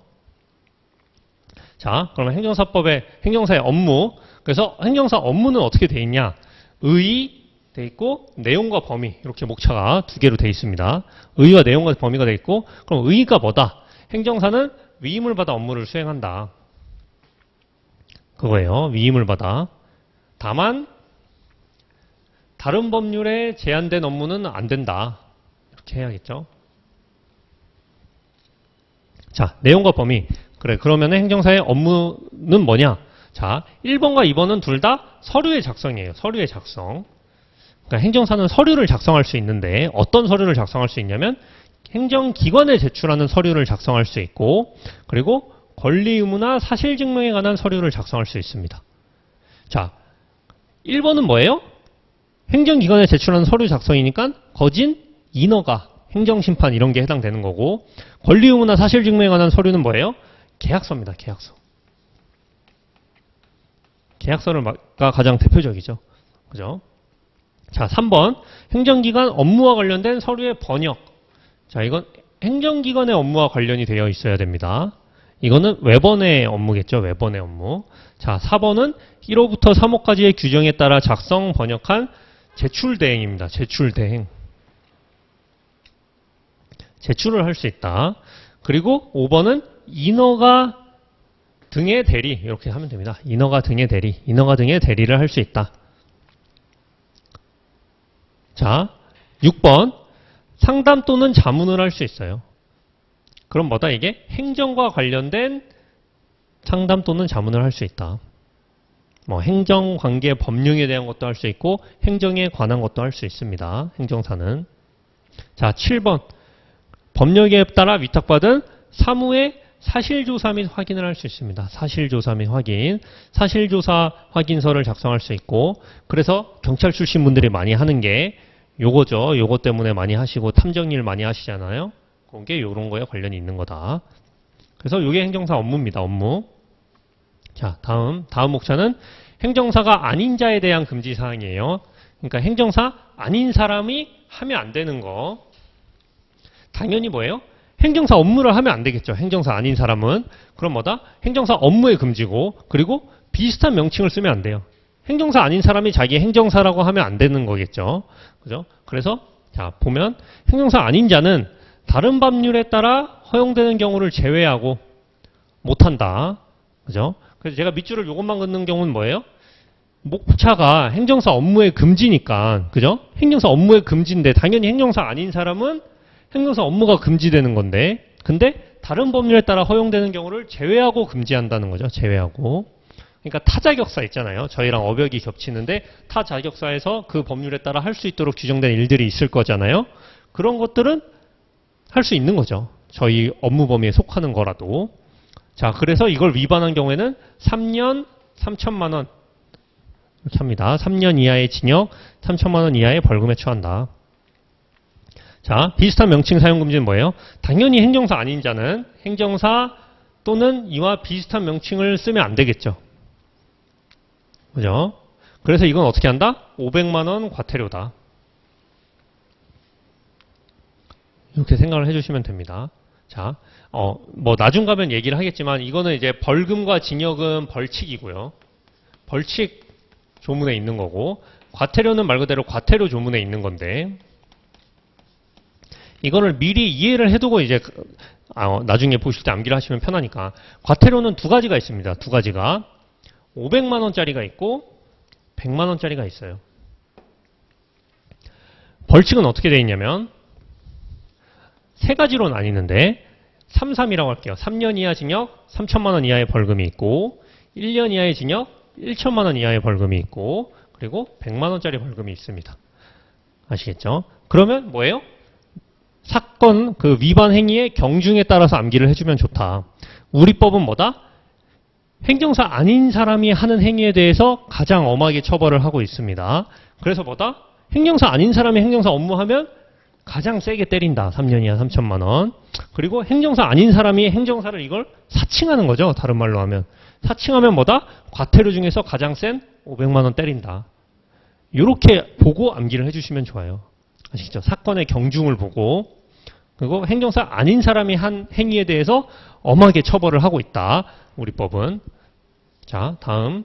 자, 그러면 행정사의 업무. 그래서 행정사 업무는 어떻게 돼 있냐? 의 돼 있고 내용과 범위 이렇게 목차가 두 개로 돼 있습니다. 의와 내용과 범위가 돼 있고 그럼 의가 뭐다? 행정사는 위임을 받아 업무를 수행한다. 그거예요. 위임을 받아. 다만 다른 법률에 제한된 업무는 안 된다. 이렇게 해야겠죠. 자, 내용과 범위. 그래, 그러면 행정사의 업무는 뭐냐? 자, 1번과 2번은 둘 다 서류의 작성이에요. 서류의 작성. 그러니까 행정사는 서류를 작성할 수 있는데 어떤 서류를 작성할 수 있냐면 행정기관에 제출하는 서류를 작성할 수 있고 그리고 권리 의무나 사실 증명에 관한 서류를 작성할 수 있습니다. 자, 1번은 뭐예요? 행정기관에 제출하는 서류 작성이니까 거진 인허가, 행정심판 이런 게 해당되는 거고 권리 의무나 사실 증명에 관한 서류는 뭐예요? 계약서입니다. 계약서. 계약서가 가장 대표적이죠. 그죠? 자, 3번. 행정기관 업무와 관련된 서류의 번역. 자, 이건 행정기관의 업무와 관련이 되어 있어야 됩니다. 이거는 외번의 업무겠죠. 외번의 업무. 자, 4번은 1호부터 3호까지의 규정에 따라 작성, 번역한 제출대행입니다. 제출대행. 제출을 할 수 있다. 그리고 5번은 인허가 등의 대리. 이렇게 하면 됩니다. 인허가 등의 대리. 인허가 등의 대리를 할 수 있다. 자, 6번. 상담 또는 자문을 할 수 있어요. 그럼 뭐다 이게? 행정과 관련된 상담 또는 자문을 할 수 있다. 뭐 행정관계 법령에 대한 것도 할 수 있고 행정에 관한 것도 할 수 있습니다. 행정사는. 자, 7번. 법령에 따라 위탁받은 사무의 사실조사 및 확인을 할 수 있습니다. 사실조사 및 확인. 사실조사 확인서를 작성할 수 있고 그래서 경찰 출신 분들이 많이 하는 게 요거죠. 요거 때문에 많이 하시고 탐정일 많이 하시잖아요. 그게 요런 거에 관련이 있는 거다. 그래서 요게 행정사 업무입니다. 업무. 자, 다음 목차는 행정사가 아닌 자에 대한 금지 사항이에요. 그러니까 행정사 아닌 사람이 하면 안 되는 거. 당연히 뭐예요? 행정사 업무를 하면 안 되겠죠. 행정사 아닌 사람은. 그럼 뭐다? 행정사 업무의 금지고 그리고 비슷한 명칭을 쓰면 안 돼요. 행정사 아닌 사람이 자기 행정사라고 하면 안 되는 거겠죠. 그죠? 그래서 자, 보면 행정사 아닌 자는 다른 법률에 따라 허용되는 경우를 제외하고 못한다. 그죠? 그래서 제가 밑줄을 요것만 긋는 경우는 뭐예요? 목차가 행정사 업무의 금지니까. 그죠? 행정사 업무의 금지인데 당연히 행정사 아닌 사람은 행정사 업무가 금지되는 건데 근데 다른 법률에 따라 허용되는 경우를 제외하고 금지한다는 거죠. 제외하고. 그러니까 타자격사 있잖아요. 저희랑 어벽이 겹치는데 타자격사에서 그 법률에 따라 할 수 있도록 규정된 일들이 있을 거잖아요. 그런 것들은 할 수 있는 거죠. 저희 업무 범위에 속하는 거라도. 자, 그래서 이걸 위반한 경우에는 3년 3천만 원 이렇게 합니다. 3년 이하의 징역, 3천만 원 이하의 벌금에 처한다. 자, 비슷한 명칭 사용 금지는 뭐예요? 당연히 행정사 아닌 자는 행정사 또는 이와 비슷한 명칭을 쓰면 안 되겠죠. 그죠? 그래서 이건 어떻게 한다? 500만 원 과태료다. 이렇게 생각을 해주시면 됩니다. 자, 뭐 나중 가면 얘기를 하겠지만 이거는 이제 벌금과 징역은 벌칙이고요. 벌칙 조문에 있는 거고 과태료는 말 그대로 과태료 조문에 있는 건데 이거를 미리 이해를 해두고 이제 나중에 보실 때 암기를 하시면 편하니까 과태료는 두 가지가 있습니다. 두 가지가 500만 원짜리가 있고 100만 원짜리가 있어요. 벌칙은 어떻게 되어 있냐면 세 가지로 나뉘는데 33이라고 할게요. 3년 이하 징역 3천만 원 이하의 벌금이 있고 1년 이하의 징역 1천만 원 이하의 벌금이 있고 그리고 100만 원짜리 벌금이 있습니다. 아시겠죠? 그러면 뭐예요? 사건 그 위반 행위의 경중에 따라서 암기를 해주면 좋다. 우리 법은 뭐다? 행정사 아닌 사람이 하는 행위에 대해서 가장 엄하게 처벌을 하고 있습니다. 그래서 뭐다? 행정사 아닌 사람이 행정사 업무하면 가장 세게 때린다. 3년 이하 3천만 원. 그리고 행정사 아닌 사람이 행정사를 이걸 사칭하는 거죠. 다른 말로 하면. 사칭하면 뭐다? 과태료 중에서 가장 센 500만 원 때린다. 이렇게 보고 암기를 해주시면 좋아요. 아시겠죠? 사건의 경중을 보고 그리고 행정사 아닌 사람이 한 행위에 대해서 엄하게 처벌을 하고 있다. 우리 법은. 자, 다음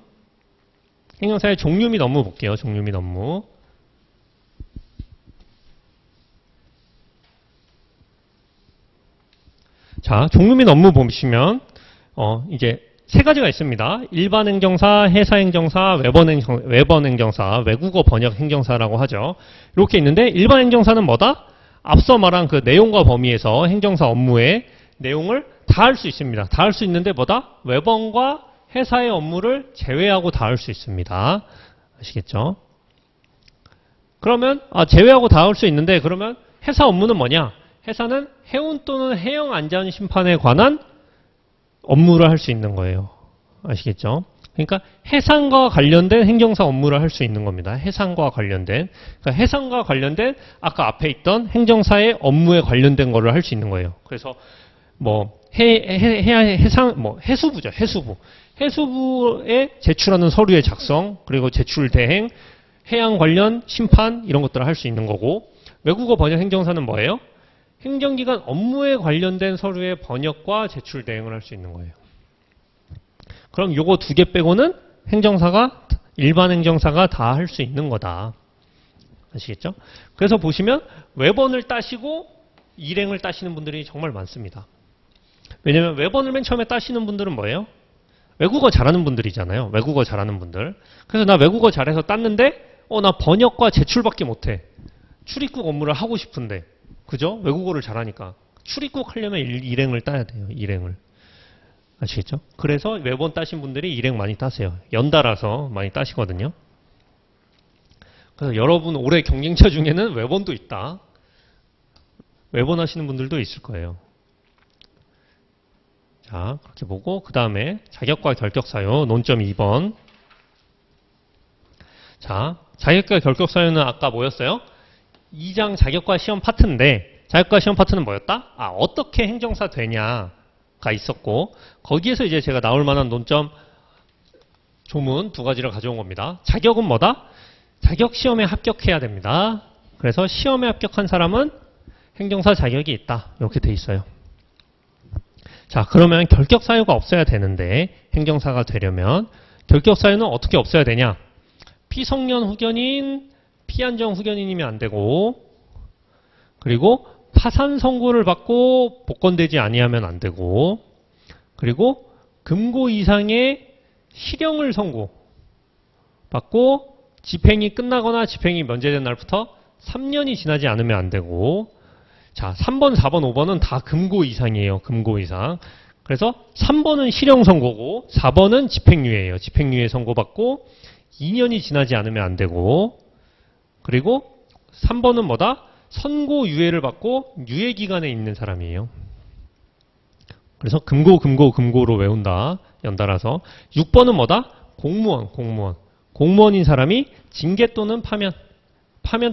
행정사의 종류 및 업무 볼게요. 종류 및 업무. 자, 종류 및 업무 보시면 이제 세 가지가 있습니다. 일반 행정사, 해사 행정사, 외번 행정사, 외국어 번역 행정사라고 하죠. 이렇게 있는데 일반 행정사는 뭐다? 앞서 말한 그 내용과 범위에서 행정사 업무의 내용을 다 할 수 있습니다. 다 할 수 있는데 뭐다? 외번과 해사의 업무를 제외하고 다 할 수 있습니다. 아시겠죠? 그러면 제외하고 다 할 수 있는데 그러면 해사 업무는 뭐냐? 해사는 해운 또는 해영 안전 심판에 관한 업무를 할 수 있는 거예요. 아시겠죠? 그러니까 해상과 관련된 행정사 업무를 할 수 있는 겁니다. 해상과 관련된. 그러니까 해상과 관련된 아까 앞에 있던 행정사의 업무에 관련된 거를 할 수 있는 거예요. 그래서 뭐 해수부죠. 해수부. 해수부에 제출하는 서류의 작성, 그리고 제출 대행, 해양 관련 심판 이런 것들을 할 수 있는 거고 외국어 번역 행정사는 뭐예요? 행정기관 업무에 관련된 서류의 번역과 제출 대행을 할 수 있는 거예요. 그럼 요거 두 개 빼고는 행정사가 일반 행정사가 다 할 수 있는 거다. 아시겠죠? 그래서 보시면 외번을 따시고 일행을 따시는 분들이 정말 많습니다. 왜냐면 외번을 맨 처음에 따시는 분들은 뭐예요? 외국어 잘하는 분들이잖아요. 외국어 잘하는 분들. 그래서 나 외국어 잘해서 땄는데 나 번역과 제출밖에 못해. 출입국 업무를 하고 싶은데 그죠? 외국어를 잘하니까. 출입국 하려면 일행을 따야 돼요. 일행을. 아시겠죠? 그래서 외번 따신 분들이 일행 많이 따세요. 연달아서 많이 따시거든요. 그래서 여러분 올해 경쟁자 중에는 외번도 있다. 외번 하시는 분들도 있을 거예요. 자, 그렇게 보고 그 다음에 자격과 결격 사유 논점 2번. 자, 자격과 결격 사유는 아까 뭐였어요? 2장 자격과 시험 파트인데 자격과 시험 파트는 뭐였다? 어떻게 행정사 되냐가 있었고 거기에서 이제 제가 나올 만한 논점 조문 두 가지를 가져온 겁니다. 자격은 뭐다? 자격 시험에 합격해야 됩니다. 그래서 시험에 합격한 사람은 행정사 자격이 있다. 이렇게 돼 있어요. 자, 그러면 결격 사유가 없어야 되는데 행정사가 되려면 결격 사유는 어떻게 없어야 되냐? 피성년 후견인, 피안정 후견인이면 안 되고 그리고 파산 선고를 받고 복권되지 아니하면 안 되고 그리고 금고 이상의 실형을 선고 받고 집행이 끝나거나 집행이 면제된 날부터 3년이 지나지 않으면 안 되고 자, 3번, 4번, 5번은 다 금고 이상이에요. 금고 이상. 그래서 3번은 실형 선고고 4번은 집행유예예요. 집행유예 선고받고 2년이 지나지 않으면 안 되고 그리고 3번은 뭐다? 선고유예를 받고 유예기간에 있는 사람이에요. 그래서 금고로 외운다. 연달아서. 6번은 뭐다? 공무원. 공무원인 사람이 징계 또는 파면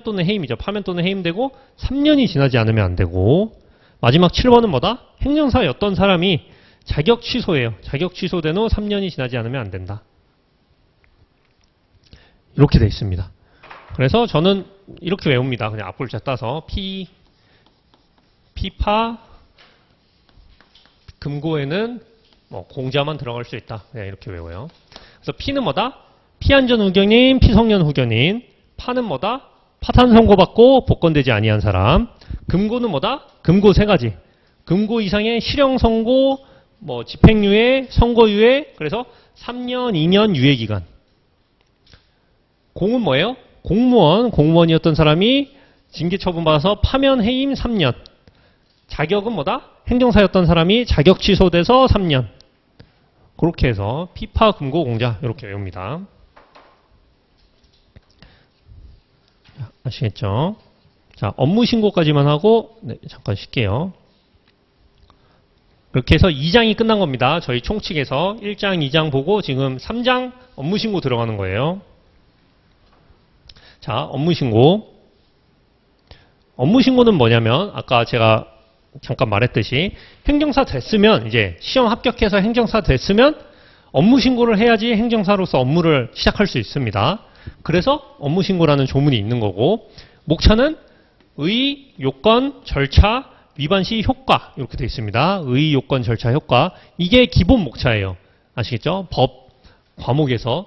또는 해임이죠. 파면 또는 해임되고 3년이 지나지 않으면 안 되고 마지막 7번은 뭐다? 행정사였던 사람이 자격 취소예요. 자격 취소된 후 3년이 지나지 않으면 안 된다. 이렇게 돼 있습니다. 그래서 저는 이렇게 외웁니다. 그냥 앞글자 따서 피파 금고에는 공자만 들어갈 수 있다. 그냥 이렇게 외워요. 그래서 피는 뭐다? 피안전 후견인, 피성년 후견인. 파는 뭐다? 파탄 선고받고 복권되지 아니한 사람. 금고는 뭐다? 금고 세 가지. 금고 이상의 실형 선고, 뭐 집행유예, 선고유예, 그래서 3년, 2년 유예기간. 공은 뭐예요? 공무원이었던 사람이 징계 처분받아서 파면 해임 3년. 자격은 뭐다? 행정사였던 사람이 자격 취소돼서 3년. 그렇게 해서 피파, 금고, 공자 이렇게 외웁니다. 아시겠죠? 자, 업무 신고까지만 하고 잠깐 쉴게요. 그렇게 해서 2장이 끝난 겁니다. 저희 총칙에서 1장, 2장 보고 지금 3장 업무 신고 들어가는 거예요. 자, 업무 신고. 업무 신고는 뭐냐면 아까 제가 잠깐 말했듯이 행정사 됐으면 이제 시험 합격해서 행정사 됐으면 업무 신고를 해야지 행정사로서 업무를 시작할 수 있습니다. 그래서 업무 신고라는 조문이 있는 거고 목차는 의, 요건, 절차, 위반 시 효과 이렇게 되어 있습니다. 의, 요건, 절차, 효과 이게 기본 목차예요. 아시겠죠? 법 과목에서.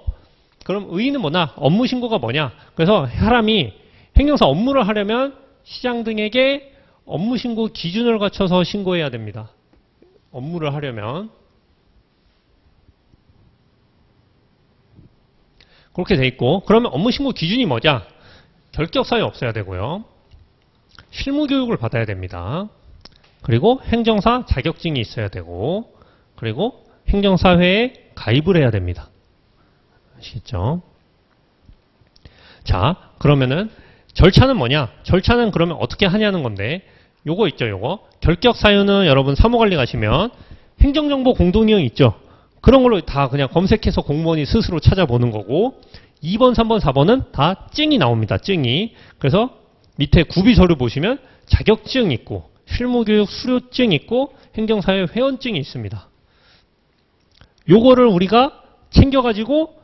그럼 의는 뭐냐? 업무 신고가 뭐냐? 그래서 사람이 행정사 업무를 하려면 시장 등에게 업무 신고 기준을 갖춰서 신고해야 됩니다. 업무를 하려면. 그렇게 돼 있고 그러면 업무 신고 기준이 뭐냐? 결격 사유 없어야 되고요. 실무 교육을 받아야 됩니다. 그리고 행정사 자격증이 있어야 되고 그리고 행정사회에 가입을 해야 됩니다. 아시겠죠? 자, 그러면은 절차는 뭐냐? 절차는 그러면 어떻게 하냐는 건데 요거 있죠, 요거. 결격 사유는 여러분 사무관리 가시면 행정정보 공동이용 있죠? 그런 걸로 다 그냥 검색해서 공무원이 스스로 찾아보는 거고 2번, 3번, 4번은 다 증이 나옵니다. 증이. 그래서 밑에 구비 서류 보시면 자격증 있고 실무교육 수료증 있고 행정사회 회원증이 있습니다. 요거를 우리가 챙겨가지고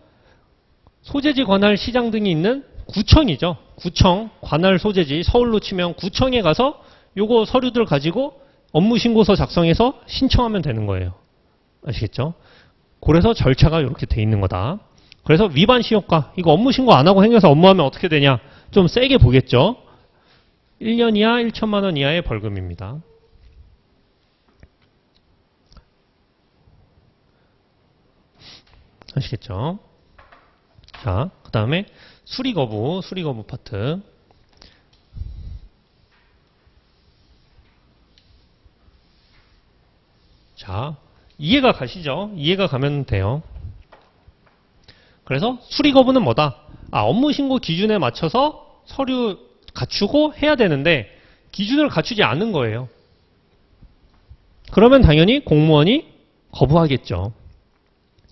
소재지 관할 시장 등이 있는 구청이죠. 구청, 관할 소재지, 서울로 치면 구청에 가서 요거 서류들 가지고 업무신고서 작성해서 신청하면 되는 거예요. 아시겠죠? 그래서 절차가 이렇게 돼 있는 거다. 그래서 위반 시효과, 이거 업무신고 안 하고 행정사 업무하면 어떻게 되냐? 좀 세게 보겠죠? 1년 이하 1천만 원 이하의 벌금입니다. 아시겠죠? 자, 그 다음에 수리거부 파트. 자, 이해가 가시죠? 이해가 가면 돼요. 그래서 수리거부는 뭐다? 업무신고 기준에 맞춰서 서류 갖추고 해야 되는데 기준을 갖추지 않은 거예요. 그러면 당연히 공무원이 거부하겠죠.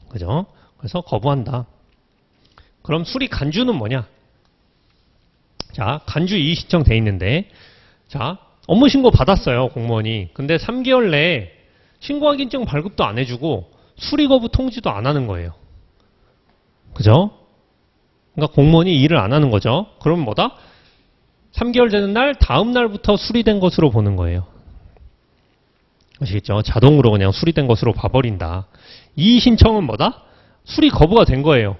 그죠? 그래서 거부한다. 그럼 수리 간주는 뭐냐? 자, 간주 이의 신청 돼 있는데, 자, 업무 신고 받았어요, 공무원이. 근데 3개월 내에 신고 확인증 발급도 안 해주고 수리 거부 통지도 안 하는 거예요. 그죠? 그러니까 공무원이 일을 안 하는 거죠. 그러면 뭐다? 3개월 되는 날, 다음 날부터 수리된 것으로 보는 거예요. 아시겠죠? 자동으로 그냥 수리된 것으로 봐버린다. 이의 신청은 뭐다? 수리 거부가 된 거예요.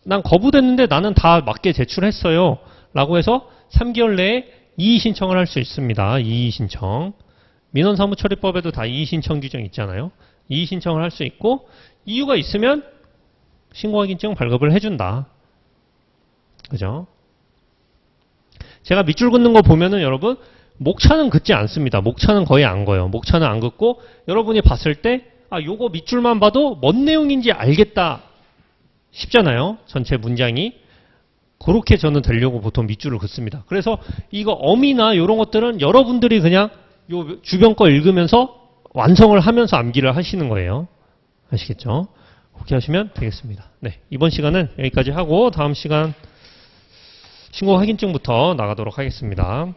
난 거부됐는데 나는 다 맞게 제출했어요. 라고 해서 3개월 내에 이의 신청을 할 수 있습니다. 이의 신청. 민원사무처리법에도 다 이의 신청 규정 있잖아요. 이의 신청을 할 수 있고 이유가 있으면 신고확인증 발급을 해준다. 그죠? 제가 밑줄 긋는 거 보면은 여러분 목차는 긋지 않습니다. 목차는 거의 안 긋어요. 목차는 안 긋고 여러분이 봤을 때 요거 밑줄만 봐도 뭔 내용인지 알겠다 싶잖아요. 전체 문장이. 그렇게 저는 되려고 보통 밑줄을 긋습니다. 그래서 이거 어미나 이런 것들은 여러분들이 그냥 요 주변 거 읽으면서 완성을 하면서 암기를 하시는 거예요. 아시겠죠? 그렇게 하시면 되겠습니다. 네, 이번 시간은 여기까지 하고 다음 시간 신고 확인증부터 나가도록 하겠습니다.